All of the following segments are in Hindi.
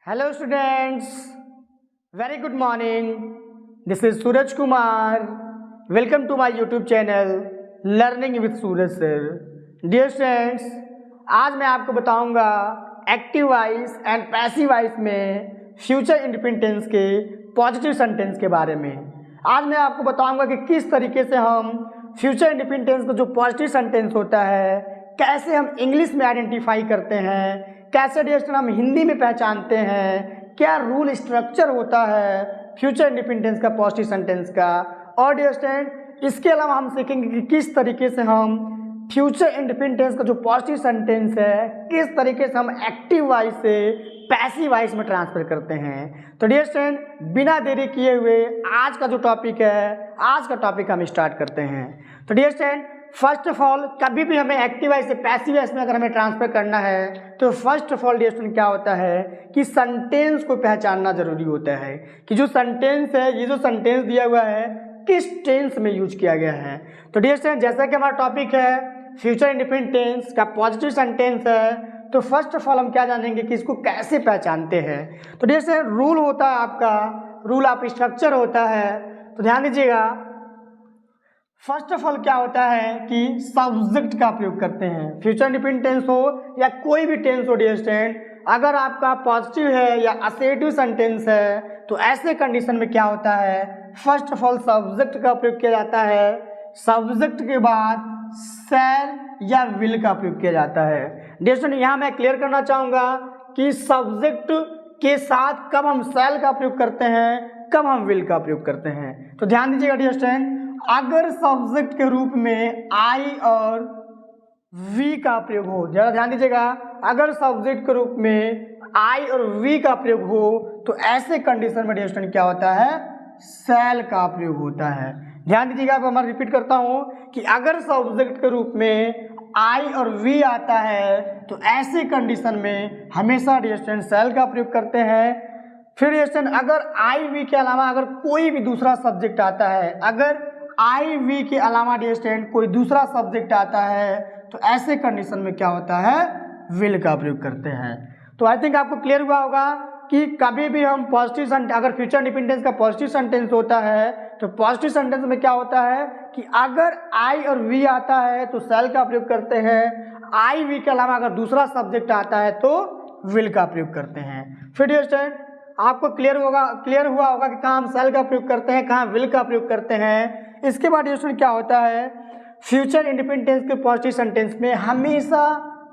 Hello students, very good morning. This is Suraj Kumar. Welcome to my YouTube channel Learning with Suraj Sir. Dear students, आज मैं आपको बताऊंगा active voice and passive voice में फ्यूचर इंडिपेंडेंस के पॉजिटिव सेंटेंस के बारे में। आज मैं आपको बताऊंगा कि किस तरीके से हम फ्यूचर इंडिपेंडेंस का जो पॉजिटिव सेंटेंस होता है कैसे हम इंग्लिश में आइडेंटिफाई करते हैं, कैसे डियर हम हिंदी में पहचानते हैं, क्या रूल स्ट्रक्चर होता है फ्यूचर इंडिपेंडेंस का पॉजिटिव सेंटेंस का। और डियर स्टूडेंट इसके अलावा हम सीखेंगे कि किस तरीके से हम फ्यूचर इंडिपेंडेंस का जो पॉजिटिव सेंटेंस है किस तरीके से हम एक्टिव वॉइस से पैसिव वॉइस में ट्रांसफर करते हैं। तो डियर स्टूडेंट बिना देरी किए हुए आज का जो टॉपिक है, आज का टॉपिक हम स्टार्ट करते हैं। तो dear student first of all कभी भी हमें एक्टिव वॉइस से पैसिव वॉइस में अगर हमें ट्रांसफर करना है तो first of all dear student क्या होता है कि सेंटेंस को पहचानना जरूरी होता है कि जो सेंटेंस है, ये जो सेंटेंस दिया हुआ है किस टेंस में यूज किया गया है। तो डियर स्टूडेंट जैसा कि हमारा टॉपिक है फ्यूचर इंडिपेंडेंट टेंस का पॉजिटिव सेंटेंस है, तो फर्स्ट ऑफ ऑल हम क्या जानेंगे कि इसको कैसे पहचानते हैं। तो डियर स्टूडेंट रूल होता है आपका, रूल ऑफ स्ट्रक्चर होता है। तो ध्यान दीजिएगा फर्स्ट ऑफ ऑल क्या होता है कि सब्जेक्ट का प्रयोग करते हैं। फ्यूचर इंडिपेंडेंट टेंस हो या कोई भी टेंस हो डियर स्टूडेंट, अगर आपका पॉजिटिव है या असर्टिव सेंटेंस है तो ऐसे कंडीशन में क्या होता है फर्स्ट ऑफ ऑल सब्जेक्ट का प्रयोग किया जाता है। सब्जेक्ट के बाद शैल या विल का प्रयोग किया जाता है। डियर स्टूडेंट यहाँ मैं क्लियर करना चाहूँगा कि सब्जेक्ट के साथ कब हम शैल का प्रयोग करते हैं, कब हम विल का प्रयोग करते हैं। तो ध्यान दीजिएगा डियर स्टूडेंट, अगर सब्जेक्ट के रूप में आई और वी का प्रयोग हो, जरा ध्यान दीजिएगा, अगर सब्जेक्ट के रूप में आई और वी का प्रयोग हो तो ऐसे कंडीशन में डियर स्टूडेंट क्या होता है शैल का प्रयोग होता है। ध्यान दीजिएगा, अब मैं रिपीट करता हूं कि अगर सब्जेक्ट के रूप में आई और वी आता है तो ऐसे कंडीशन में हमेशा डियर स्टूडेंट शैल का प्रयोग करते हैं। फिर डियर स्टूडेंट अगर आई वी के अलावा अगर कोई भी दूसरा सब्जेक्ट आता है, अगर आई वी के अलावा डियर स्टूडेंट कोई दूसरा सब्जेक्ट आता है तो ऐसे कंडीशन में क्या होता है विल का प्रयोग करते हैं। तो आई थिंक आपको क्लियर हुआ होगा कि कभी भी हम पॉजिटिव सेंटेंस, अगर फ्यूचर इंडिपेंडेंस का पॉजिटिव सेंटेंस होता है तो पॉजिटिव सेंटेंस में क्या होता है कि अगर आई और वी आता है तो शैल का प्रयोग करते हैं, आई वी के अलावा अगर दूसरा सब्जेक्ट आता है तो विल का प्रयोग करते हैं। फिर डियर स्टूडेंट आपको क्लियर हुआ होगा कि कहाँ हम शैल का प्रयोग करते हैं, कहाँ विल का प्रयोग करते हैं। इसके बाद डियर स्टूडेंट क्या होता है फ्यूचर इंडिपेंडेंस के पॉजिटिव सेंटेंस में हमेशा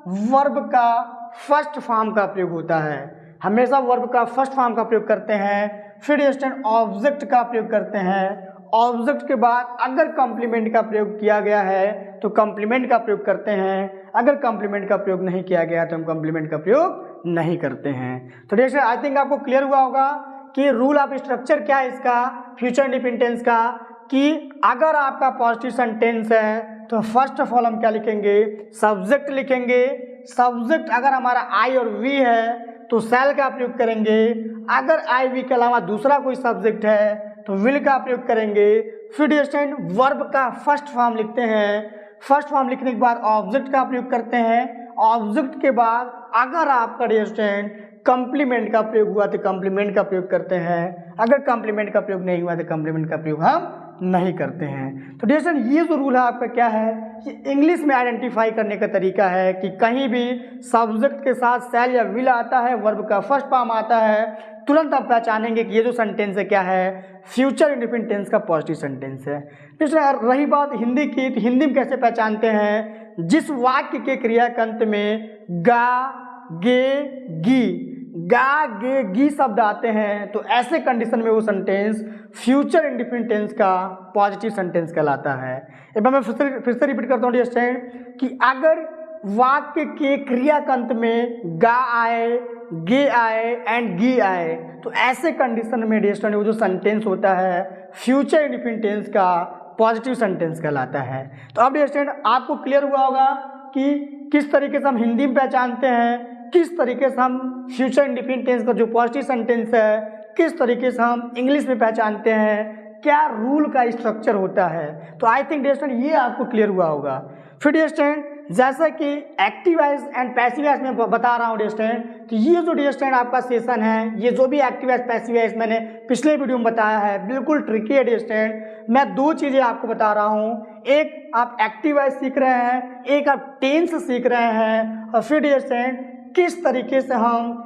वर्ब का फर्स्ट फॉर्म का प्रयोग होता है, हमेशा वर्ब का फर्स्ट फॉर्म का प्रयोग करते हैं। फिर डियर स्टूडेंट ऑब्जेक्ट का प्रयोग करते हैं। ऑब्जेक्ट के बाद अगर कॉम्प्लीमेंट का प्रयोग किया गया है तो कॉम्प्लीमेंट का प्रयोग करते हैं, अगर कॉम्प्लीमेंट का प्रयोग नहीं किया गया तो हम कॉम्प्लीमेंट का प्रयोग नहीं करते हैं। तो डियर स्टूडेंट आई थिंक आपको क्लियर हुआ होगा कि रूल ऑफ स्ट्रक्चर क्या है इसका फ्यूचर इंडिपेंडेंस का, कि अगर आपका पॉजिटिव सेंटेंस है तो फर्स्ट ऑफ ऑल हम क्या लिखेंगे सब्जेक्ट लिखेंगे। सब्जेक्ट अगर हमारा आई और वी है तो शैल का प्रयोग करेंगे, अगर आई वी के अलावा दूसरा कोई सब्जेक्ट है तो विल का प्रयोग करेंगे। फिर डियर स्टूडेंट वर्ब का फर्स्ट फॉर्म लिखते हैं, फर्स्ट फॉर्म लिखने के बाद ऑब्जेक्ट का प्रयोग करते हैं। ऑब्जेक्ट के बाद अगर आपका डियर स्टूडेंट कॉम्प्लीमेंट का प्रयोग हुआ तो कॉम्प्लीमेंट का प्रयोग करते हैं, अगर कॉम्प्लीमेंट का प्रयोग नहीं हुआ तो कॉम्प्लीमेंट का प्रयोग हम नहीं करते हैं। तो डियर स्टूडेंट ये जो रूल है आपका क्या है कि इंग्लिश में आइडेंटिफाई करने का तरीका है कि कहीं भी सब्जेक्ट के साथ शैल या विल आता है, वर्ब का फर्स्ट फॉर्म आता है, तुरंत आप पहचानेंगे कि ये जो सेंटेंस है क्या है फ्यूचर इंडिपेंडेंट टेंस का पॉजिटिव सेंटेंस है। रही बात हिंदी की, तो हिंदी में कैसे पहचानते हैं, जिस वाक्य के क्रियाकंत में गा गे गी, गा गे गी शब्द आते हैं तो ऐसे कंडीशन में वो सेंटेंस फ्यूचर इंडिपेंडेंट टेंस का पॉजिटिव सेंटेंस कहलाता है। एक बार मैं फिर से रिपीट करता हूँ डियर स्टूडेंट कि अगर वाक्य के क्रियाकंत में गा आए, गे आए एंड गी आए तो ऐसे कंडीशन में डियर स्टूडेंट वो जो सेंटेंस होता है फ्यूचर इंडिपेंडेंट टेंस का पॉजिटिव सेंटेंस कहलाता है। तो अब डियर स्टूडेंट आपको क्लियर हुआ होगा कि किस तरीके से हम हिंदी में पहचानते हैं, किस तरीके से हम फ्यूचर इंडिपेंडेंट टेंस का जो पॉजिटिव सेंटेंस है किस तरीके से हम इंग्लिश में पहचानते हैं, क्या रूल का स्ट्रक्चर होता है। तो आई थिंक डियर स्टूडेंट ये आपको क्लियर हुआ होगा। फिर डियर स्टूडेंट जैसा कि active voice and passive voice में बता रहा हूँ डियर स्टूडेंट कि ये जो डियर स्टूडेंट आपका सेशन है, ये जो भी एक्टिव वॉइस पैसिव वॉइस मैंने पिछले वीडियो में बताया है बिल्कुल ट्रिकी है डियर स्टूडेंट। मैं दो चीज़ें आपको बता रहा हूँ, एक आप एक्टिव वॉइस सीख रहे हैं, एक आप टेंस सीख रहे हैं, और फिर डियर स्टूडेंट किस तरीके से हम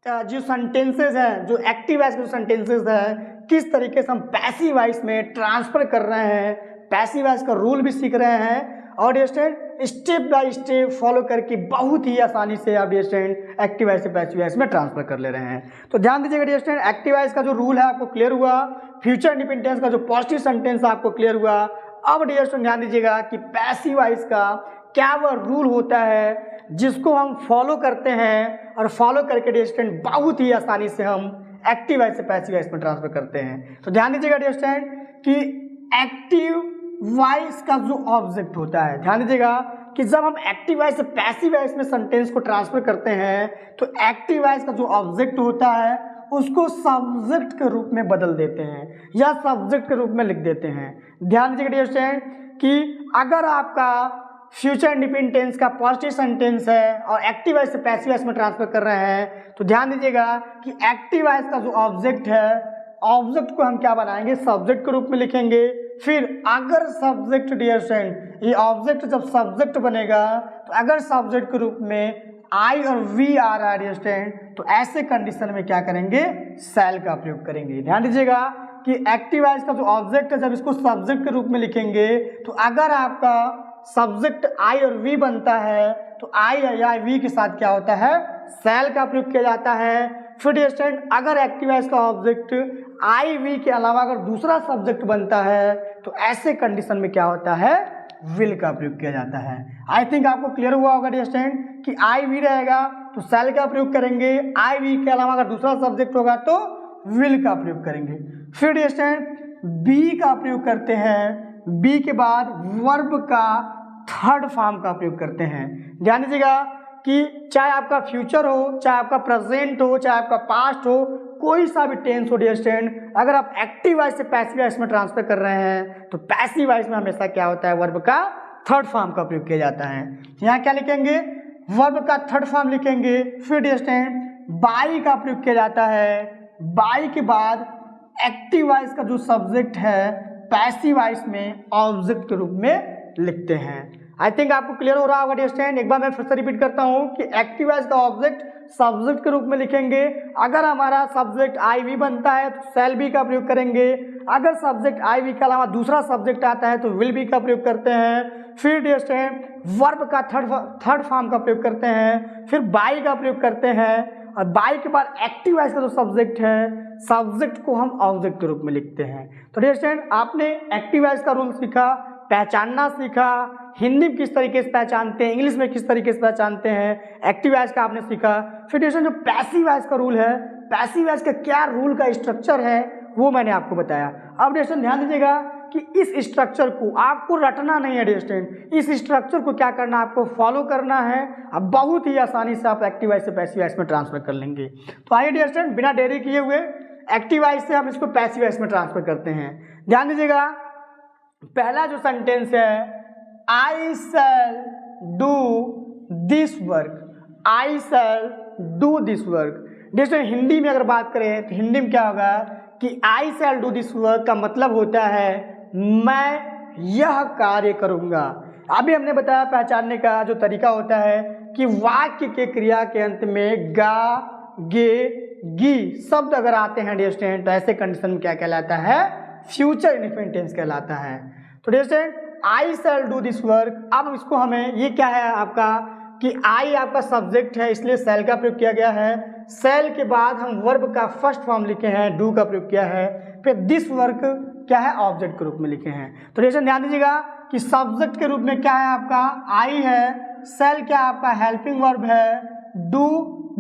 जो सेंटेंसेस हैं, जो एक्टिव वॉइस के जो सेंटेंसेस हैं, किस तरीके से हम पैसिव वॉइस में ट्रांसफर कर रहे हैं, पैसिव वॉइस का रूल भी सीख रहे हैं, और dear student step by step follow करके बहुत ही आसानी से आप डियर स्टूडेंट एक्टिव वॉइस से पैसिव वॉइस में ट्रांसफर कर ले रहे हैं। तो ध्यान दीजिएगा डियर स्टूडेंट, एक्टिव वॉइस का जो रूल है आपको क्लियर हुआ, फ्यूचर इंडिपेंडेंस का जो पॉजिटिव सेंटेंस आपको क्लियर हुआ। अब डियर स्टूडेंट ध्यान दीजिएगा कि पैसिव वॉइस का क्या वह रूल होता है जिसको हम फॉलो करते हैं, और फॉलो करके डियर स्टूडेंट बहुत ही आसानी से हम एक्टिव वॉइस से पैसिव वॉइस में ट्रांसफर करते हैं। तो ध्यान दीजिएगा डियर स्टूडेंट कि एक्टिव वॉइस का जो ऑब्जेक्ट होता है, ध्यान दीजिएगा कि जब हम एक्टिव वॉइस से पैसिव वॉइस में सेंटेंस को ट्रांसफर करते हैं तो एक्टिव वॉइस का जो ऑब्जेक्ट होता है उसको सब्जेक्ट के रूप में बदल देते हैं या सब्जेक्ट के रूप में लिख देते हैं। ध्यान दीजिएगा डियर स्टूडेंट कि अगर आपका फ्यूचर इंडिपेंडेंस का पॉजिटिव सेंटेंस है और एक्टिव वॉइस से पैसिव वॉइस में ट्रांसफर कर रहे हैं तो ध्यान दीजिएगा कि एक्टिव वॉइस का जो ऑब्जेक्ट है, ऑब्जेक्ट को हम क्या बनाएंगे, सब्जेक्ट के रूप में लिखेंगे। फिर अगर सब्जेक्ट डियर स्टूडेंट, ये ऑब्जेक्ट जब सब्जेक्ट बनेगा तो अगर सब्जेक्ट के रूप में आई और वी आ रहा है डियर स्टूडेंट तो ऐसे कंडीशन में क्या करेंगे, सेल का प्रयोग करेंगे। ध्यान दीजिएगा कि एक्टिव वॉइस का जो ऑब्जेक्ट है जब इसको सब्जेक्ट के रूप में लिखेंगे तो अगर आपका सब्जेक्ट आई और वी बनता है तो आई या वी के साथ क्या होता है, सेल का प्रयोग किया जाता है। फिर डियर स्टूडेंट अगर एक्टिव वॉइस का ऑब्जेक्ट आई वी के अलावा अगर दूसरा सब्जेक्ट बनता है तो ऐसे कंडीशन में क्या होता है, विल का प्रयोग किया जाता है। आई थिंक आपको क्लियर हुआ होगा डियर स्टूडेंट कि आई वी रहेगा तो सेल का प्रयोग करेंगे, आई वी के अलावा अगर दूसरा सब्जेक्ट होगा तो विल का प्रयोग करेंगे। फिर डियर स्टूडेंट बी का प्रयोग करते हैं, बी के बाद वर्ब का थर्ड फॉर्म का प्रयोग करते हैं। ध्यान दीजिएगा कि चाहे आपका फ्यूचर हो, चाहे आपका प्रेजेंट हो, चाहे आपका पास्ट हो, कोई सा भी टेंस हो डियर स्टूडेंट, अगर आप एक्टिव वॉइस से पैसिव वॉइस में ट्रांसफर कर रहे हैं तो पैसिव वॉइस में हमेशा क्या होता है, वर्ब का थर्ड फॉर्म का प्रयोग किया जाता है। यहाँ क्या लिखेंगे, वर्ब का थर्ड फॉर्म लिखेंगे। फिर डियर स्टूडेंट बाई का प्रयोग किया जाता है, बाई के बाद एक्टिव वॉइस का जो सब्जेक्ट है पैसिव वॉइस में ऑब्जेक्ट के रूप में लिखते हैं। आई थिंक आपको क्लियर हो रहा होगा डियर स्टूडेंट। एक बार मैं फिर से रिपीट करता हूं कि एक्टिव वॉइस का ऑब्जेक्ट सब्जेक्ट के रूप में लिखेंगे, अगर हमारा सब्जेक्ट आई वी बनता है तो सेल बी का प्रयोग करेंगे, अगर सब्जेक्ट आई वी के अलावा दूसरा सब्जेक्ट आता है तो विल बी का प्रयोग करते हैं। फिर डियर स्टूडेंट वर्ब का थर्ड फॉर्म का प्रयोग करते हैं, फिर बाई का प्रयोग करते हैं, और बाई के बाद एक्टिव वॉइस का जो सब्जेक्ट है, सब्जेक्ट को हम ऑब्जेक्ट के रूप में लिखते हैं। तो डियर स्टूडेंट आपने एक्टिव वॉइस का रूल सीखा, पहचानना सीखा, हिंदी में किस तरीके से पहचानते हैं, इंग्लिश में किस तरीके से पहचानते हैं, एक्टिव वॉइस का आपने सीखा। फिर डियर स्टूडेंट जो पैसिव वॉइस का रूल है, पैसिव वॉइस का क्या रूल का स्ट्रक्चर है वो मैंने आपको बताया। अब डियर स्टूडेंट ध्यान दीजिएगा कि इस स्ट्रक्चर को आपको रटना नहीं है डियर स्टूडेंट, इस स्ट्रक्चर को क्या करना है, आपको फॉलो करना है। अब बहुत ही आसानी से आप एक्टिव वॉइस से पैसिव वॉइस में ट्रांसफर कर लेंगे। तो आइए डियर स्टूडेंट बिना देरी किए हुए एक्टिव वॉइस से हम इसको पैसिव वॉइस में ट्रांसफर करते हैं। ध्यान दीजिएगा पहला जो सेंटेंस है, I shall do this work, I shall do this work. Dear Hindi में अगर बात करें तो हिंदी में क्या होगा कि आई शैल डू दिस वर्क का मतलब होता है मैं यह कार्य करूँगा। अभी हमने बताया पहचानने का जो तरीका होता है कि वाक्य के क्रिया के अंत में गा, गे, गी शब्द अगर आते हैं डियर स्टूडेंट तो ऐसे कंडीशन में क्या कहलाता है, फ्यूचर इंडेफिनिट टेंस कहलाता है। तो dear student I shall do this work, अब इसको हमें ये क्या है आपका कि आई आपका सब्जेक्ट है इसलिए शैल का प्रयोग किया गया है, शैल के बाद हम वर्ब का फर्स्ट फॉर्म लिखे हैं, डू का प्रयोग किया है, फिर दिस वर्क क्या है, ऑब्जेक्ट के रूप में लिखे हैं। तो डियर ध्यान दीजिएगा कि सब्जेक्ट के रूप में क्या है आपका आई है, शैल क्या आपका हेल्पिंग वर्ब है, डू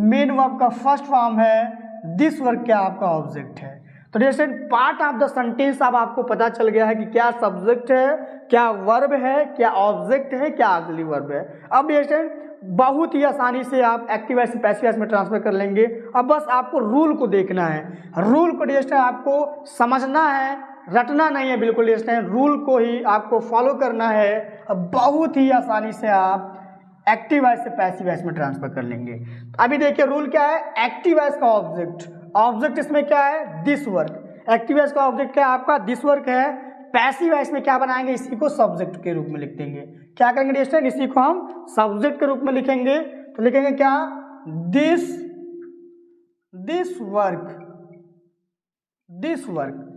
मेन वर्ब का फर्स्ट फॉर्म है, दिस वर्क क्या आपका ऑब्जेक्ट है। तो dear part of the sentence अब आपको पता चल गया है कि क्या सब्जेक्ट है, क्या वर्ब है, क्या ऑब्जेक्ट है, क्या ऑक्सिलरी वर्ब है। अब डियर बहुत ही आसानी से आप एक्टिव वॉइस से पैसिव वॉइस में ट्रांसफर कर लेंगे। अब बस आपको रूल को देखना है, रूल को डियर आपको समझना है, रटना नहीं है बिल्कुल, इसमें रूल को ही आपको फॉलो करना है। अब बहुत ही आसानी से आप एक्टिव वॉइस से पैसिव वॉइस में ट्रांसफर कर लेंगे। अभी देखिए रूल क्या है, एक्टिव वॉइस का ऑब्जेक्ट इसमें क्या है, दिस वर्क। एक्टिव वॉइस का ऑब्जेक्ट क्या है आपका, दिस वर्क है। पैसिव वॉइस में क्या बनाएंगे, इसी को सब्जेक्ट के रूप में लिख देंगे। क्या करेंगे स्टूडेंट, इसी को हम सब्जेक्ट के रूप में लिखेंगे। तो लिखेंगे क्या, दिस वर्क।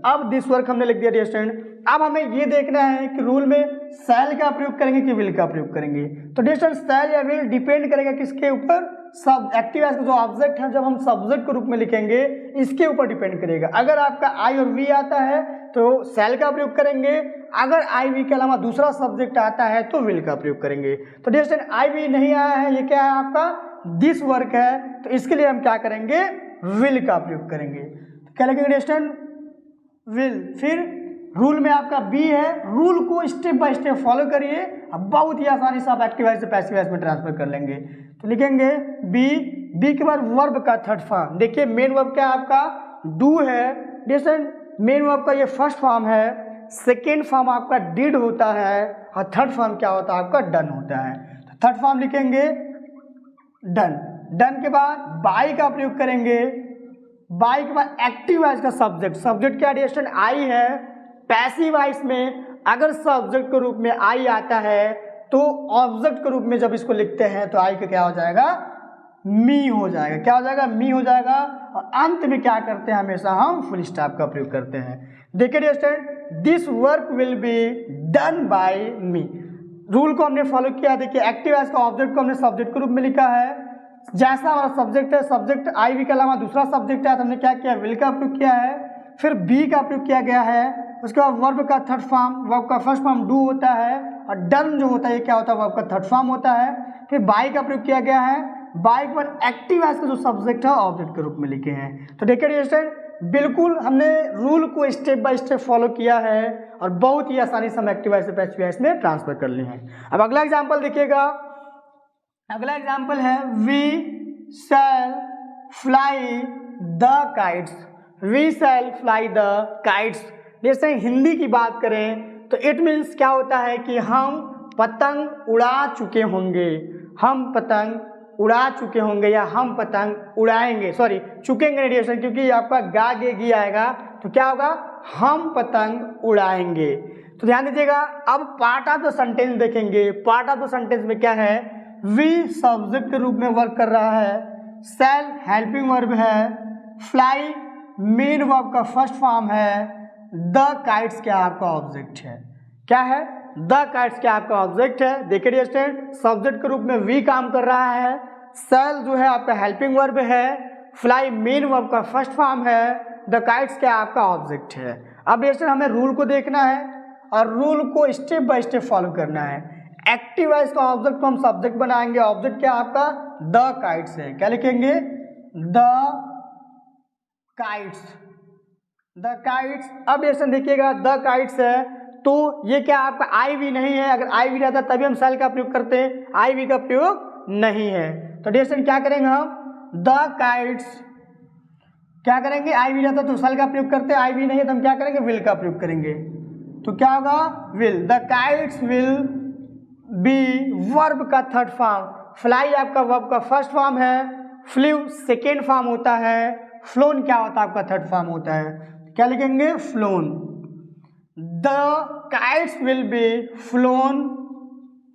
अब दिस वर्क हमने लिख दिया स्टूडेंट। अब हमें ये देखना है कि रूल में शैल का प्रयोग करेंगे कि विल का प्रयोग करेंगे। तो स्टूडेंट शैल या विल डिपेंड करेगा किसके ऊपर, सब एक्टिव वॉइस का जो ऑब्जेक्ट है जब हम सब्जेक्ट के रूप में लिखेंगे इसके ऊपर डिपेंड करेगा। अगर आपका आई और वी आता है तो शैल का प्रयोग करेंगे, अगर आई वी के अलावा दूसरा सब्जेक्ट आता है तो विल का प्रयोग करेंगे। तो स्टूडेंट आई वी नहीं आया है, ये क्या है आपका, दिस वर्क है, तो इसके लिए हम क्या करेंगे, विल का प्रयोग करेंगे। तो क्या लिखेंगे स्टूडेंट, विल। फिर रूल में आपका बी है, रूल को स्टेप बाय स्टेप फॉलो करिए, अब बहुत ही आसानी से आप एक्टिव वॉइस से पैसिव वॉइस में ट्रांसफर कर लेंगे। तो लिखेंगे बी के बाद वर्ब का थर्ड फॉर्म। देखिए मेन वर्ब क्या आपका, डू है। जैसे मेन वर्ब का ये फर्स्ट फॉर्म है, सेकेंड फॉर्म आपका डिड होता है और थर्ड फॉर्म क्या होता है आपका, डन होता है। तो थर्ड फॉर्म लिखेंगे डन के बाद बाई का प्रयोग करेंगे। बाई के बाद एक्टिव वॉइस का सब्जेक्ट क्या है, आई है। पैसिव वॉइस में अगर सब्जेक्ट के रूप में आई आता है तो ऑब्जेक्ट के रूप में जब इसको लिखते हैं तो आई का क्या हो जाएगा, मी हो जाएगा। क्या हो जाएगा, मी हो जाएगा। और अंत में क्या करते हैं, हमेशा हम फुल स्टॉप का प्रयोग करते हैं। देखिए student, this work will be done by me. Rule को हमने फॉलो किया। देखिए एक्टिव वॉइस का ऑब्जेक्ट को हमने सब्जेक्ट के रूप में लिखा है। जैसा हमारा सब्जेक्ट है, सब्जेक्ट आई वी के अलावा दूसरा सब्जेक्ट है तो हमने क्या किया, विल का प्रयोग किया है। फिर बी का प्रयोग किया गया है। उसके बाद वर्ब का थर्ड फॉर्म, वर्ब का फर्स्ट फॉर्म डू होता है और डन जो होता है ये क्या होता है, वर्ब का थर्ड फॉर्म होता है। फिर बाई का प्रयोग किया गया है। बाई के बाद एक्टिव वॉइस का जो सब्जेक्ट है ऑब्जेक्ट के रूप में लिखे हैं। तो देखिए स्टूडेंट, बिल्कुल हमने रूल को स्टेप बाय स्टेप फॉलो किया है और बहुत ही आसानी से हम एक्टिव वॉइस से पैसिव वॉइस में ट्रांसफर कर लिए हैं। अब अगला एग्जाम्पल देखिएगा। अगला एग्जाम्पल है we shall fly the kites. We shall fly the kites. जैसे हिंदी की बात करें तो इट मीन्स क्या होता है कि हम पतंग उड़ा चुके होंगे, हम पतंग उड़ा चुके होंगे या हम पतंग उड़ाएंगे, सॉरी चुकेंगे रेडिएशन, क्योंकि आपका गा गे गी आएगा तो क्या होगा, हम पतंग उड़ाएंगे। तो ध्यान दीजिएगा। अब पार्ट ऑफ द सेंटेंस देखेंगे। पार्ट ऑफ द सेंटेंस में क्या है, वी सब्जेक्ट के रूप में वर्क कर रहा है, शैल हेल्पिंग वर्ब है, फ्लाई मेन वर्ब का फर्स्ट फॉर्म है, द काइट्स क्या आपका ऑब्जेक्ट है। क्या है, द काइट्स क्या आपका ऑब्जेक्ट है। देखिए स्टूडेंट, सब्जेक्ट के रूप में वी काम कर रहा है, शैल जो है आपका हेल्पिंग वर्ब है, फ्लाई मेन वर्ब का फर्स्ट फॉर्म है, द काइट्स क्या आपका ऑब्जेक्ट है। अब स्टूडेंट हमें रूल को देखना है और रूल को स्टेप बाय स्टेप फॉलो करना है। एक्टिव वॉइस का ऑब्जेक्ट को हम सब्जेक्ट बनाएंगे। ऑब्जेक्ट क्या आपका, द काइट्स है। क्या लिखेंगे, द काइट्स, द काइट्स। अब ये देखिएगा, द काइट्स है तो ये क्या आपका आई वी नहीं है। अगर आई वी रहता तभी हम शैल का प्रयोग करते हैं, आई वी का प्रयोग नहीं है। तो डेस्टन क्या करेंगे हम, द काइट्स क्या करेंगे, आई वी रहता तो शैल का प्रयोग करते हैं, आई वी नहीं है तो हम क्या करेंगे, विल का प्रयोग करेंगे। तो क्या होगा, will. The kites will B verb का थर्ड फॉर्म, फ्लाई आपका वर्ब का फर्स्ट फॉर्म है, फ्लू सेकेंड फॉर्म होता है, फ्लोन क्या होता है आपका थर्ड फॉर्म होता है। क्या लिखेंगे, phloem. The kites will be flown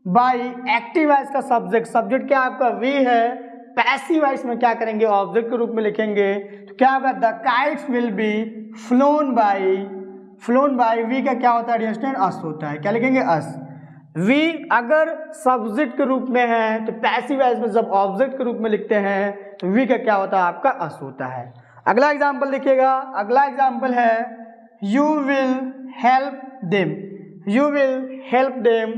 by active voice का सब्जेक्ट क्या आपका वी है, पैसिव वॉइस में क्या करेंगे, ऑब्जेक्ट के रूप में लिखेंगे। तो क्या होगा, the kites will be flown by we का क्या होता है स्टूडेंट, अस होता है। क्या लिखेंगे, अस। वी अगर सब्जेक्ट के रूप में है तो पैसिव वॉइस में जब ऑब्जेक्ट के रूप में लिखते हैं तो वी का क्या होता है आपका अस होता है। अगला एग्जाम्पल देखिएगा। अगला एग्जाम्पल है you will help them. You will help them,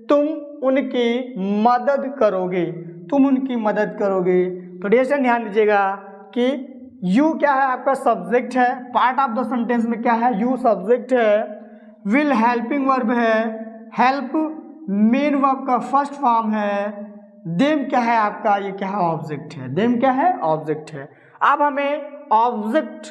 तुम उनकी मदद करोगे, तुम उनकी मदद करोगे। तो ध्यान दीजिएगा कि यू क्या है आपका सब्जेक्ट है, पार्ट ऑफ द सेंटेंस में क्या है, यू सब्जेक्ट है, विल हेल्पिंग वर्ब है, हेल्प मेन वर्ब का फर्स्ट फॉर्म है, देम क्या है आपका, ये क्या है ऑब्जेक्ट है, देम क्या है ऑब्जेक्ट है। अब हमें ऑब्जेक्ट,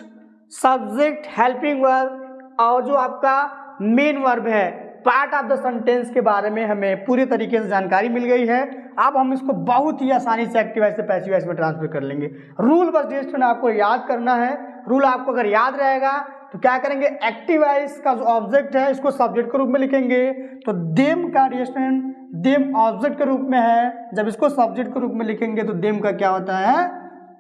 सब्जेक्ट, हेल्पिंग वर्ब और जो आपका मेन वर्ब है, पार्ट ऑफ द सेंटेंस के बारे में हमें पूरी तरीके से जानकारी मिल गई है। अब हम इसको बहुत ही आसानी से एक्टिव वॉइस से पैसिव वॉइस में ट्रांसफर कर लेंगे। रूल बस डियर स्टूडेंट आपको याद करना है। रूल आपको अगर याद रहेगा तो क्या करेंगे, एक्टिव वॉइस का जो ऑब्जेक्ट है इसको सब्जेक्ट के रूप में लिखेंगे। तो देम का डियर स्टूडेंट, देम ऑब्जेक्ट के रूप में है, जब इसको सब्जेक्ट के रूप में लिखेंगे तो देम का क्या होता है,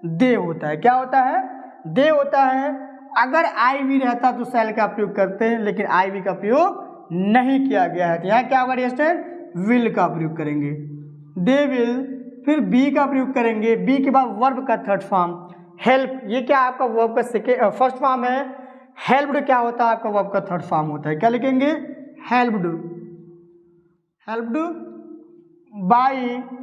दे होता है। क्या होता है, दे होता है। अगर आई वी रहता तो सेल का प्रयोग करते हैं, लेकिन आई वी का प्रयोग नहीं किया गया है। तो यहाँ क्या होगा डियर स्टूडेंट, विल का प्रयोग करेंगे, दे विल। फिर बी का प्रयोग करेंगे, बी के बाद वर्ब का थर्ड फॉर्म हेल्प, ये क्या आपका वर्ब का फर्स्ट फॉर्म है। हेल्प्ड क्या होता है, आपका वर्ब का थर्ड फॉर्म होता है। क्या लिखेंगे, helped, helped by.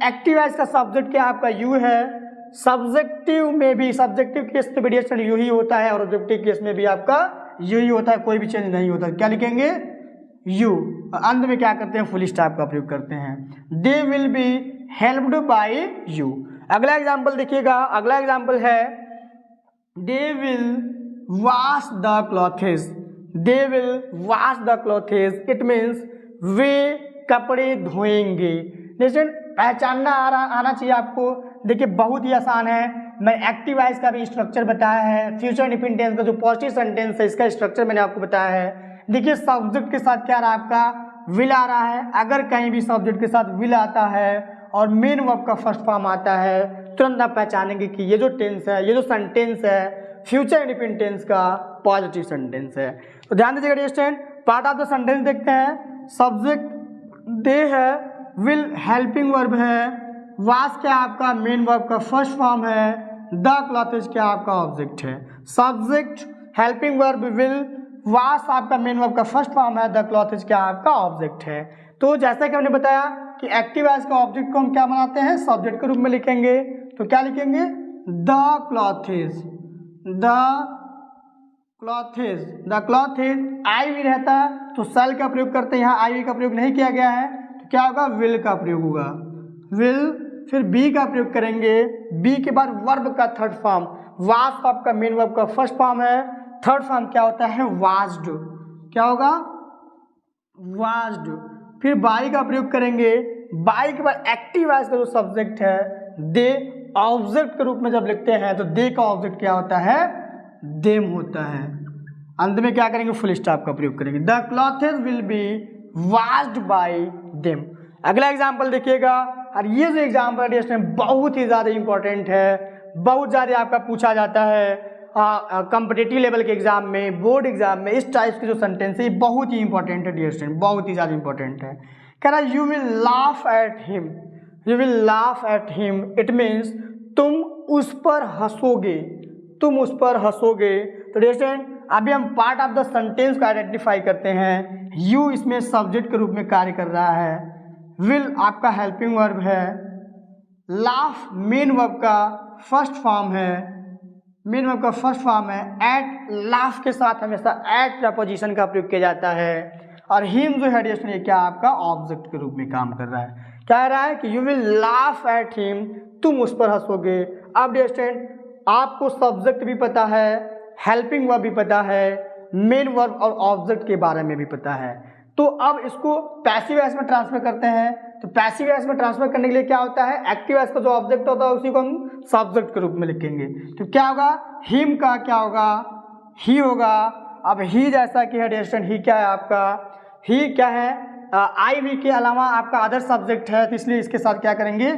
Active voice का सब्जेक्ट क्या आपका यू है। सब्जेक्टिव में भी, सब्जेक्टिव केस में भी डियर यू ही होता है और ऑब्जेक्टिव केस में भी आपका यू ही होता है, कोई भी चेंज नहीं होता। क्या लिखेंगे, यू। अंत में क्या करते हैं, फुल स्टॉप का प्रयोग करते हैं। They will be helped by you. अगला एग्जाम्पल देखिएगा, अगला एग्जाम्पल है they will wash the clothes. They will wash the clothes, it means वे कपड़े धोएंगे। लेकिन पहचानना आना चाहिए आपको। देखिए बहुत ही आसान है, मैं एक्टिव वॉइस का भी स्ट्रक्चर बताया है, फ्यूचर इंडेफिनिट टेंस का जो पॉजिटिव सेंटेंस है इसका स्ट्रक्चर मैंने आपको बताया है। देखिए सब्जेक्ट के साथ क्या रहा आपका, विल आ रहा है। अगर कहीं भी सब्जेक्ट के साथ विल आता है और मेन वर्ब का फर्स्ट फॉर्म आता है, तुरंत आप पहचानेंगे कि ये जो टेंस है, ये जो सेंटेंस है, फ्यूचर इंडेफिनिट टेंस का पॉजिटिव सेंटेंस है। तो ध्यान दीजिएगा dear student, part of the sentence देखते हैं। सब्जेक्ट दे है, विल हेल्पिंग वर्ब है, वास क्या आपका मेन वर्ब का फर्स्ट फॉर्म है, द क्लॉथेज क्या आपका ऑब्जेक्ट है। सब्जेक्ट, हेल्पिंग वर्ब, विल, वास आपका मेन वर्ब का फर्स्ट फॉर्म है, द क्लॉथेज क्या आपका ऑब्जेक्ट है। तो जैसा कि हमने बताया कि एक्टिव वॉइस का ऑब्जेक्ट को हम क्या बनाते हैं, सब्जेक्ट के रूप में लिखेंगे। तो क्या लिखेंगे, the clothes, the clothes, the clothes. आई भी रहता है तो सेल का प्रयोग करते हैं, यहाँ आई वी का प्रयोग नहीं किया गया है, तो क्या होगा, विल का प्रयोग होगा, विल। फिर बी का प्रयोग करेंगे, बी के बाद वर्ब का थर्ड फॉर्म, वास आपका मेन वर्ब का फर्स्ट फॉर्म है, थर्ड फॉर्म क्या होता है, वास्ड। क्या होगा, वास्ड। फिर बाई का प्रयोग करेंगे, बाई के बाद एक्टिव वॉइस का जो सब्जेक्ट है दे, ऑब्जेक्ट के रूप में जब लिखते हैं तो दे का ऑब्जेक्ट क्या होता है, देम होता है। अंत में क्या करेंगे, फुल स्टॉप का प्रयोग करेंगे। The clothes will be washed by them. अगला एग्जाम्पल देखिएगा, और ये जो एग्जाम्पल है बहुत ही ज़्यादा इंपॉर्टेंट है, बहुत ज़्यादा आपका पूछा जाता है कॉम्पिटिटिव लेवल के एग्जाम में, बोर्ड एग्जाम में। इस टाइप के जो सेंटेंस है बहुत ही इंपॉर्टेंट है डियर स्टूडेंट, बहुत ही ज़्यादा इंपॉर्टेंट है। कह रहा you will laugh at him, you will laugh at him, it means तुम उस पर हंसोगे, तुम उस पर हंसोगे। तो डियर स्टूडेंट अभी हम पार्ट ऑफ द सेंटेंस को आइडेंटिफाई करते हैं। यू इसमें सब्जेक्ट के रूप में कार्य कर रहा है, विल आपका हेल्पिंग वर्ब है, लाफ मेन वर्ब का फर्स्ट फॉर्म है, मेन वर्ब का फर्स्ट फॉर्म है। एट, लाफ के साथ हमेशा एट प्रपोजिशन का प्रयोग किया जाता है। और हिम जो है डियर क्या आपका ऑब्जेक्ट के रूप में काम कर रहा है। क्या रहा है कि you will laugh at him, तुम उस पर हंसोगे। अब डियर स्टूडेंट आपको सब्जेक्ट भी पता है, हेल्पिंग वर्ब भी पता है, मेन वर्ब और ऑब्जेक्ट के बारे में भी पता है। तो अब इसको पैसिव वॉइस में ट्रांसफर करते हैं। तो पैसिव वॉइस में ट्रांसफर करने के लिए क्या होता है, एक्टिव वॉइस का जो ऑब्जेक्ट होता है उसी को हम सब्जेक्ट के रूप में लिखेंगे। तो क्या होगा, हिम का क्या होगा, ही होगा। अब ही जैसा कि है डियर स्टूडेंट, ही क्या है आपका, ही क्या है, आई वी के अलावा आपका अदर सब्जेक्ट है, तो इसलिए इसके साथ क्या करेंगे,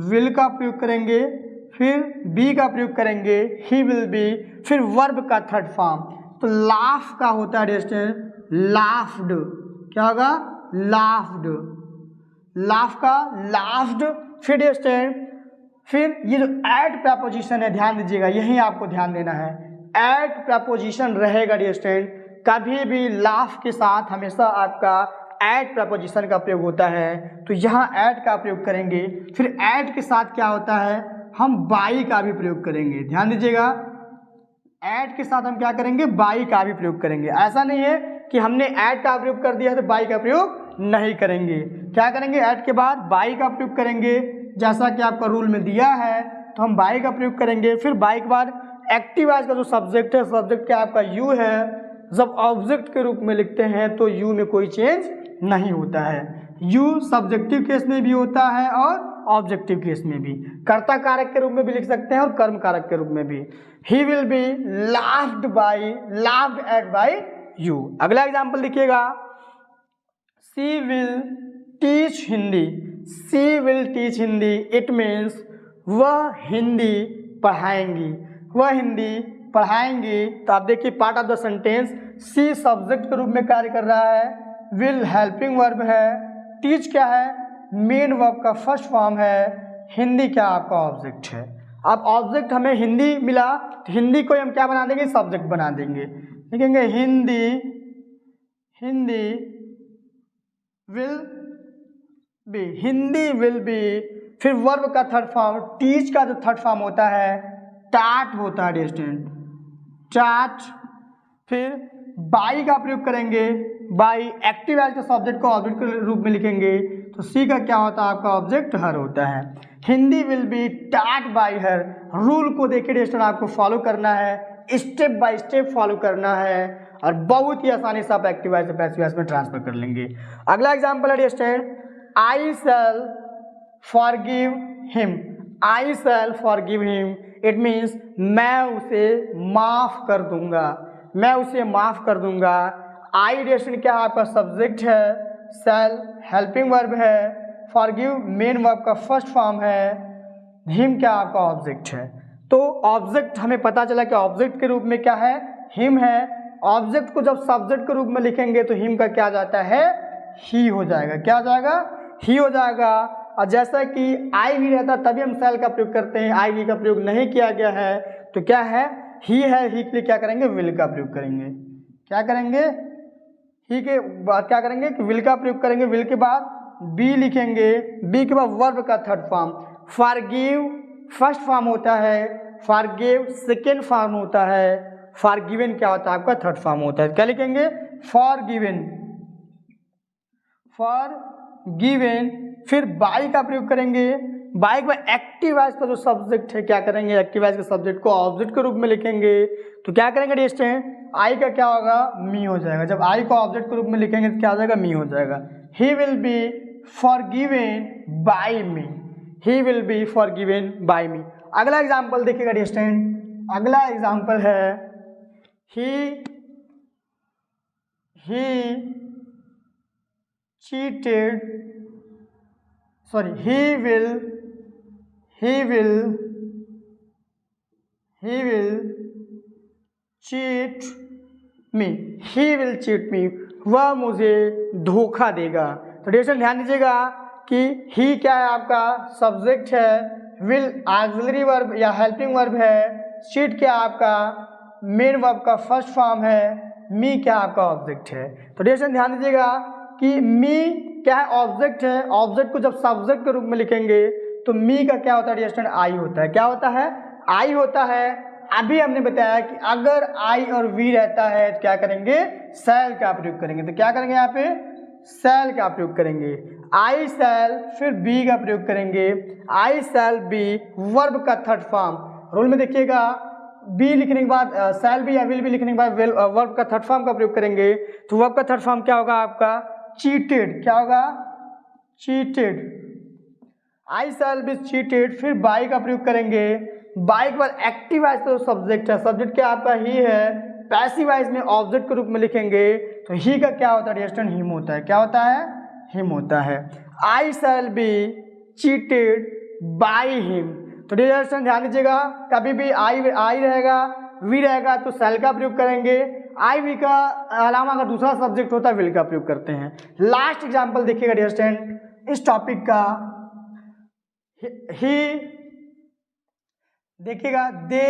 विल का प्रयोग करेंगे। फिर बी का प्रयोग करेंगे, ही विल बी। फिर वर्ब का थर्ड फॉर्म, तो लाफ का होता है डियर स्टूडेंट, लाफ्ड। क्या होगा, लाफ्ड, लाफ का लाफ्ड। फिर डियर स्टूडेंट फिर ये जो एट प्रपोजिशन है, ध्यान दीजिएगा, यही आपको ध्यान देना है। एट प्रपोजिशन रहेगा डियर स्टूडेंट, कभी भी लाफ के साथ हमेशा आपका एट प्रपोजिशन का प्रयोग होता है। तो यहाँ एट का प्रयोग करेंगे। फिर एट के साथ क्या होता है, हम बाई का भी प्रयोग करेंगे। ध्यान दीजिएगा, एट के साथ हम क्या करेंगे, बाई का भी प्रयोग करेंगे। ऐसा नहीं है कि हमने एट का प्रयोग कर दिया है तो बाई का प्रयोग नहीं करेंगे। क्या करेंगे, एट के बाद बाई का प्रयोग करेंगे, जैसा कि आपका रूल में दिया है। तो हम बाई का प्रयोग करेंगे। फिर बाई के बाद एक्टिव वॉइस का जो सब्जेक्ट है, सब्जेक्ट क्या आपका यू है, जब ऑब्जेक्ट के रूप में लिखते हैं तो यू में कोई चेंज नहीं होता है। यू सब्जेक्टिव केस में भी होता है और ऑब्जेक्टिव केस में भी। कर्ता कारक के रूप में भी लिख सकते हैं और कर्म कारक के रूप में भी। He will be laughed at by you. अगला एग्जाम्पल देखिएगा, she will teach Hindi. She will teach Hindi, it means वह हिंदी पढ़ाएंगी, वह हिंदी पढ़ाएंगी। तो आप देखिए part of the sentence, she subject के रूप में कार्य कर रहा है, विल हेल्पिंग वर्ब है, टीच क्या है, मेन वर्ब का फर्स्ट फॉर्म है, हिंदी क्या आपका ऑब्जेक्ट है। अब ऑब्जेक्ट हमें हिंदी मिला तो हिंदी को हम क्या बना देंगे, सब्जेक्ट बना देंगे। लिखेंगे Hindi will be, Hindi will be. फिर वर्ब का थर्ड फॉर्म, टीच का जो थर्ड फॉर्म होता है टाट होता है डिस्टेंट, टाट। फिर बाई का प्रयोग करेंगे, बाई एक्टिव एज के सब्जेक्ट को ऑब्जेक्ट के रूप में लिखेंगे तो सी का क्या होता है आपका ऑब्जेक्ट हर होता है। हिंदी विल बी टाट बाई हर। रूल को देखिए डिस्टेंट आपको फॉलो करना है, स्टेप बाय स्टेप फॉलो करना है और बहुत ही आसानी से आप एक्टिव वॉइस से पैसिव वॉइस में ट्रांसफर कर लेंगे। अगला एग्जांपल है डिस्टेंट, I shall forgive him. I shall forgive him, it means मैं उसे माफ कर दूंगा, मैं उसे माफ कर दूंगा। आई डिस्टेंट क्या आपका सब्जेक्ट है, शैल हेल्पिंग वर्ब है, फॉरगिव मेन वर्ब का फर्स्ट फॉर्म है, हिम क्या आपका ऑब्जेक्ट है। तो ऑब्जेक्ट हमें पता चला कि ऑब्जेक्ट के रूप में क्या है, हिम है। ऑब्जेक्ट को जब सब्जेक्ट के रूप में लिखेंगे तो हिम का क्या जाता है, ही हो जाएगा। क्या हो जाएगा, ही हो जाएगा। और जैसा कि आई भी रहता तभी हम शैल का प्रयोग करते हैं, आई भी का प्रयोग नहीं किया गया है तो क्या है, ही है। ही के लिए क्या करेंगे, विल का प्रयोग करेंगे। क्या करेंगे, ही के बाद क्या करेंगे कि विल का प्रयोग करेंगे। विल के बाद बी लिखेंगे, बी के बाद वर्ब का third form. Forgive first form होता है, फॉरगिव सेकेंड फॉर्म होता है, फॉरगिवन क्या होता है आपका थर्ड फॉर्म होता है। क्या लिखेंगे, फॉरगिवन, फॉरगिवन। फिर बाई का प्रयोग करेंगे, बाई के बाद एक्टिव वॉइस का जो सब्जेक्ट है क्या करेंगे, एक्टिव वॉइस के सब्जेक्ट को ऑब्जेक्ट के रूप में लिखेंगे तो क्या करेंगे डिस्टेंट, आई का क्या होगा, मी हो जाएगा। जब आई को ऑब्जेक्ट के रूप में लिखेंगे तो क्या हो जाएगा, मी हो जाएगा। He will be forgiven by me, he will be forgiven by me. अगला एग्जाम्पल देखिएगा डिस्टेंट, अगला एग्जाम्पल है ही cheated, sorry, he will cheat me, he will cheat me, वह मुझे धोखा देगा। तो डिस्टेंट ध्यान दीजिएगा कि ही क्या है आपका सब्जेक्ट है, विल ऑक्सिलरी वर्ब या हेल्पिंग वर्ब है, चीट क्या आपका मेन वर्ब का फर्स्ट फॉर्म है, मी क्या आपका ऑब्जेक्ट है। तो डिस्टेंट ध्यान दीजिएगा कि मी क्या है, ऑब्जेक्ट है। ऑब्जेक्ट को जब सब्जेक्ट के रूप में लिखेंगे तो मी का क्या होता है डिस्टेंट, आई होता है। क्या होता है, आई होता है। अभी हमने बताया कि अगर आई और वी रहता है तो क्या करेंगे, शैल का प्रयोग करेंगे। तो क्या करेंगे यहाँ पे, शैल का प्रयोग करेंगे। आई शैल, फिर बी का प्रयोग करेंगे, आई शैल बी वर्ब का थर्ड फॉर्म। रूल में देखिएगा बी लिखने के बाद शैल बी या विल बी लिखने के बाद वर्ब का थर्ड फॉर्म का प्रयोग करेंगे तो वर्ब का थर्ड फॉर्म क्या होगा आपका, चीटेड। क्या होगा, cheated. I shall be cheated. फिर बाई का प्रयोग करेंगे, बाई के बाद एक्टिव वॉइस तो सब्जेक्ट है, सब्जेक्ट क्या आपका ही है। पैसिव वॉइस में ऑब्जेक्ट के रूप में लिखेंगे तो ही का क्या होता है डिस्टेंट, हिम होता है। क्या होता है, हिम होता है। I shall be cheated by him. तो डिस्टेंट ध्यान दीजिएगा, कभी भी आई रहेगा, वी रहेगा तो शैल का प्रयोग करेंगे। आई वी का अलावा अगर दूसरा सब्जेक्ट होता है विल का प्रयोग करते हैं। लास्ट एग्जांपल देखिएगा डिस्टेंट इस टॉपिक का, ही देखिएगा they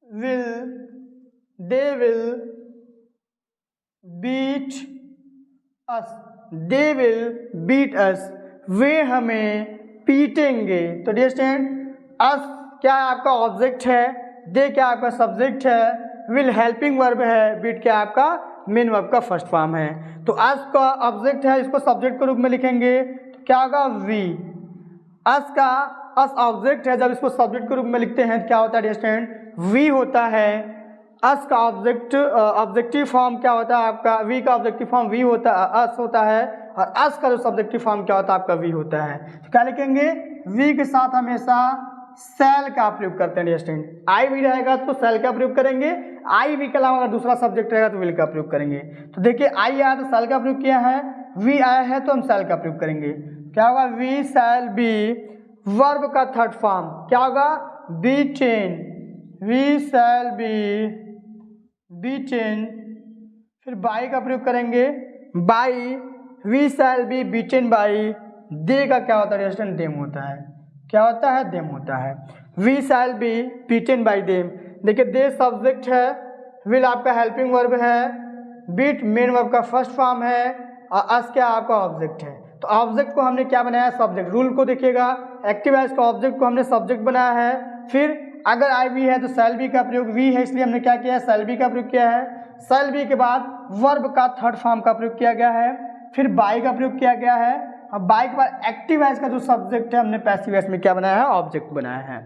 will beat us, they will beat us, वे हमें पीटेंगे। तो डिस्टेंट अस क्या आपका ऑब्जेक्ट है, दे क्या आपका सब्जेक्ट है, विल हेल्पिंग वर्ब है, बीट क्या आपका मेन वर्ब का फर्स्ट फॉर्म है। तो अस का ऑब्जेक्ट है, इसको सब्जेक्ट के रूप में लिखेंगे तो क्या होगा, वी। अस ऑब्जेक्ट है, जब इसको सब्जेक्ट के रूप में लिखते हैं तो क्या होता है डिस्टेंट, वी होता है। अस का ऑब्जेक्टिव फॉर्म क्या होता है आपका, वी का ऑब्जेक्टिव फॉर्म वी होता है, अस होता है, और अस का जो सब्जेक्टिव फॉर्म क्या होता है आपका वी होता है। तो क्या लिखेंगे, वी के साथ हमेशा सेल का प्रयोग करते हैं। स्टूडेंट आई वी रहेगा तो सेल का प्रयोग करेंगे, आई वी के अलावा अगर दूसरा सब्जेक्ट रहेगा तो विल का प्रयोग करेंगे। तो देखिए आई आया तो सेल का प्रयोग किया है, वी आया है तो हम सेल का प्रयोग करेंगे। क्या होगा, वी शैल बी, वर्ब का थर्ड फॉर्म क्या होगा, beaten, we shall be beaten. फिर बाई का प्रयोग करेंगे, by, we shall be beaten by. They का क्या होता है स्टूडेंट, देम होता है। क्या होता है, देम होता है। We shall be beaten by them. देखिए दे सब्जेक्ट है, विल आपका हेल्पिंग वर्ब है, बीट मेन वर्ब का फर्स्ट फॉर्म है, और अस क्या आपका ऑब्जेक्ट है। तो ऑब्जेक्ट को हमने क्या बनाया है, सब्जेक्ट। रूल को देखिएगा, एक्टिव वॉइस का ऑब्जेक्ट को हमने सब्जेक्ट बनाया है। फिर अगर आई वी है तो शैल बी का प्रयोग, वी है इसलिए हमने क्या किया है, शैल बी का प्रयोग किया है। शैल बी के बाद वर्ब का थर्ड फॉर्म का प्रयोग किया गया है। फिर बाई का प्रयोग किया गया है, और बाई के बाद एक्टिव वॉइस का जो सब्जेक्ट है हमने पैसिव वॉइस में क्या बनाया है, ऑब्जेक्ट बनाया है।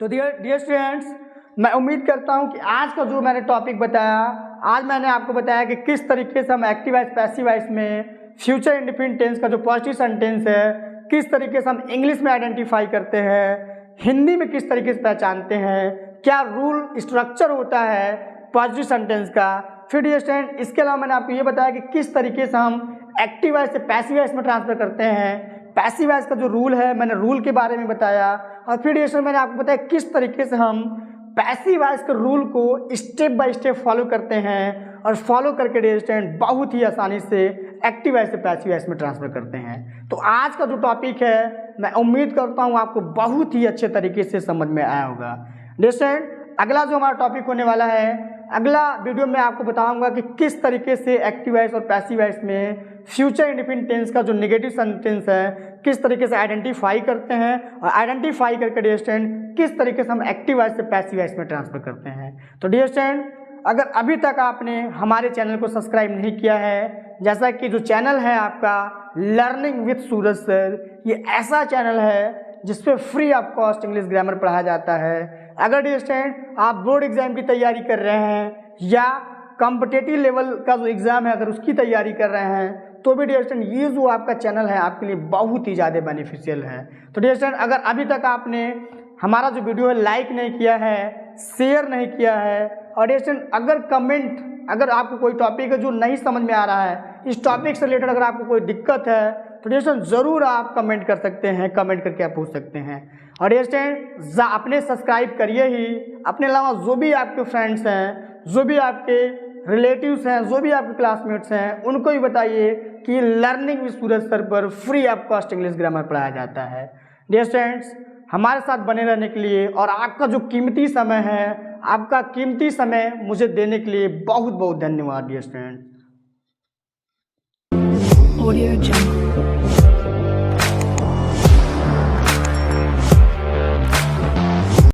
तो डियर स्टूडेंट्स, मैं उम्मीद करता हूं कि आज का जो मैंने टॉपिक बताया, आज मैंने आपको बताया कि किस तरीके से हम एक्टिव वॉइस पैसिव वॉइस में फ्यूचर इंडिपेंडेंट टेंस का जो पॉजिटिव सेंटेंस है किस तरीके से हम इंग्लिश में आइडेंटिफाई करते हैं, हिंदी में किस तरीके से पहचानते हैं, क्या रूल स्ट्रक्चर होता है पॉजिटिव सेंटेंस का। फिर डियर स्टूडेंट इसके अलावा मैंने आपको ये बताया कि किस तरीके से हम एक्टिव वॉइस से पैसिव वॉइस में ट्रांसफर करते हैं, पैसिव वॉइस का जो रूल है मैंने रूल के बारे में बताया। और फिर डियर स्टूडेंट मैंने आपको बताया किस तरीके से हम पैसिव वॉइस के रूल को स्टेप बाय स्टेप फॉलो करते हैं, और फॉलो करके डियर स्टूडेंट बहुत ही आसानी से एक्टिव वॉइस से पैसिव वॉइस में ट्रांसफर करते हैं। तो आज का जो टॉपिक है मैं उम्मीद करता हूँ आपको बहुत ही अच्छे तरीके से समझ में आया होगा। डियर स्टूडेंट अगला जो हमारा टॉपिक होने वाला है, अगला वीडियो में आपको बताऊंगा कि किस तरीके से एक्टिव वॉइस और पैसिव वॉइस में फ्यूचर इंडिपेंडेंट टेंस का जो नेगेटिव सेंटेंस है किस तरीके से आइडेंटिफाई करते हैं, और आइडेंटिफाई करके डियर स्टूडेंट किस तरीके से हम एक्टिव वॉइस से पैसिव वॉइस में ट्रांसफर करते हैं। तो डियर स्टूडेंट अगर अभी तक आपने हमारे चैनल को सब्सक्राइब नहीं किया है, जैसा कि जो चैनल है आपका लर्निंग विद सूरज सर, ये ऐसा चैनल है जिसपे free of cost English grammar पढ़ाया जाता है। अगर डियर स्टूडेंट आप बोर्ड एग्जाम की तैयारी कर रहे हैं या कॉम्पिटिटिव लेवल का जो एग्ज़ाम है अगर उसकी तैयारी कर रहे हैं तो भी डियर स्टूडेंट ये जो आपका चैनल है आपके लिए बहुत ही ज़्यादा बेनिफिशियल है। तो डियर स्टूडेंट अगर अभी तक आपने हमारा जो वीडियो है लाइक नहीं किया है, शेयर नहीं किया है, और डियर स्टूडेंट अगर कमेंट, अगर आपको कोई टॉपिक है जो नहीं समझ में आ रहा है, इस टॉपिक से रिलेटेड अगर आपको कोई दिक्कत है तो डियर स्टूडेंट ज़रूर आप कमेंट कर सकते हैं, कमेंट करके आप पूछ सकते हैं। और डियर स्टूडेंट अपने सब्सक्राइब करिए ही, अपने अलावा जो भी आपके फ्रेंड्स हैं, जो भी आपके रिलेटिव्स हैं, जो भी आपके क्लासमेट्स हैं, उनको भी बताइए कि लर्निंग विद सूरज सर पर free of cost English grammar पढ़ाया जाता है। डियर स्टूडेंट्स हमारे साथ बने रहने के लिए और आपका जो कीमती समय है, आपका कीमती समय मुझे देने के लिए बहुत बहुत धन्यवाद डियर स्टूडेंट्स।